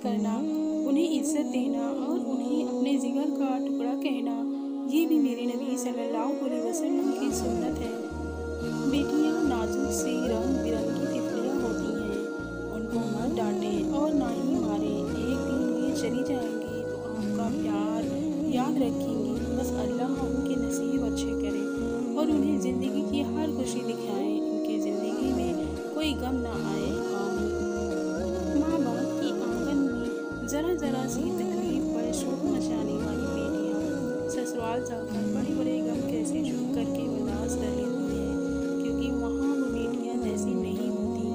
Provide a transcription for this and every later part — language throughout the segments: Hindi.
करना, उन्हें इज्जत देना और उन्हें अपने जिगर का टुकड़ा कहना, ये भी मेरे नबी सल्लल्लाहु अलैहि वसल्लम की सुन्नत है। बेटियां नाजुक सी रंग बिरंगी तितलियां होती हैं, उनको मत डांटें और ना ही मारें। एक दिन ये चली जाएंगी तो आपका प्यार याद रखेंगी। बस अल्लाह उनके नसीब अच्छे करे और उन्हें ज़िंदगी की हर खुशी दिखाए, उनकी ज़िंदगी में कोई गम ना आए। आमीन। माँ बाप की आंगन में ज़रा ज़रा सी तकलीफ पर शोर मचाने वाली बेटियाँ ससुराल जाकर बड़े बड़े गम कैसे झुक करके बर्दाश्त कर लेती हैं, क्योंकि वहाँ वो बेटियाँ जैसी नहीं होती।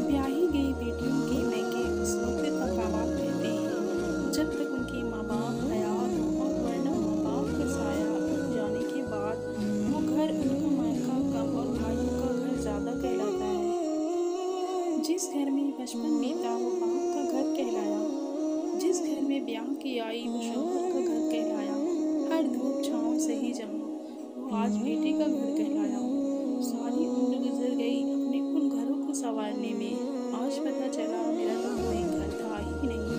ब्याही गई बेटियों के मैके उस वक्त तक आबाद रहते हैं जब तक उनके माँ बाप हयात हों, और वरना माँ बाप का साया उठ जाने के बाद वो घर उनका मायका कम और भाइयों का घर ज़्यादा कहलाता है। जिस घर में बचपन बीता वो बाप का घर कहलाया, जिस घर में ब्याह की आई वो शौहर का घर कहलाया। हर धूप छाँव सही जहाँ वो आज बेटे का घर कहलाया। सारी उम्र गुजर गई अपने उन घरों को संवारने में, आज पता चला मेरा तो कोई घर था ही नहीं।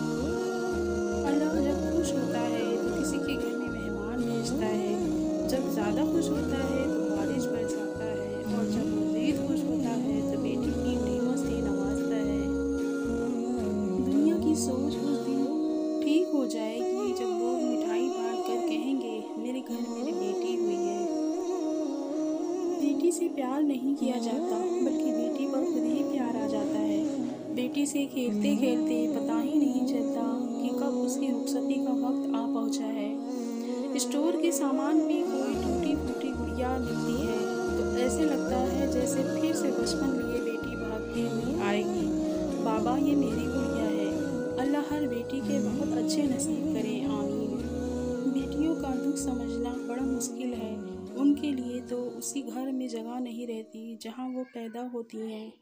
अल्लाह जब खुश होता है तो किसी के घर में मेहमान भेजता है, जब ज़्यादा खुश होता है तो बारिश बरसाता है, और जब मज़ीद खुश होता है तो बेटी की नेमत से नवाजता है। दुनिया की सोच उस दिन ठीक हो जाएगी जब लोग मिठाई बांट कर कहेंगे मेरे घर मेरी बेटी हुई है। बेटी से प्यार नहीं किया जाता, बल्कि बेटी पर खुद ही प्यार आ जाता है। बेटी से खेलते खेलते पता ही नहीं चलता कि कब उसकी रुखसती का वक्त आ पहुंचा है। स्टोर के सामान पे कोई टूटी फूटी गुड़िया मिलती है तो ऐसे लगता है जैसे फिर से बचपन लिए बेटी भागती हुई आएगी, बाबा ये मेरी गुड़िया है। अल्लाह हर बेटी के बहुत अच्छे नसीब करे। आमीन। बेटियों का दुख समझना बड़ा मुश्किल है, उनके लिए तो उसी घर में जगह नहीं रहती जहाँ वो पैदा होती हैं।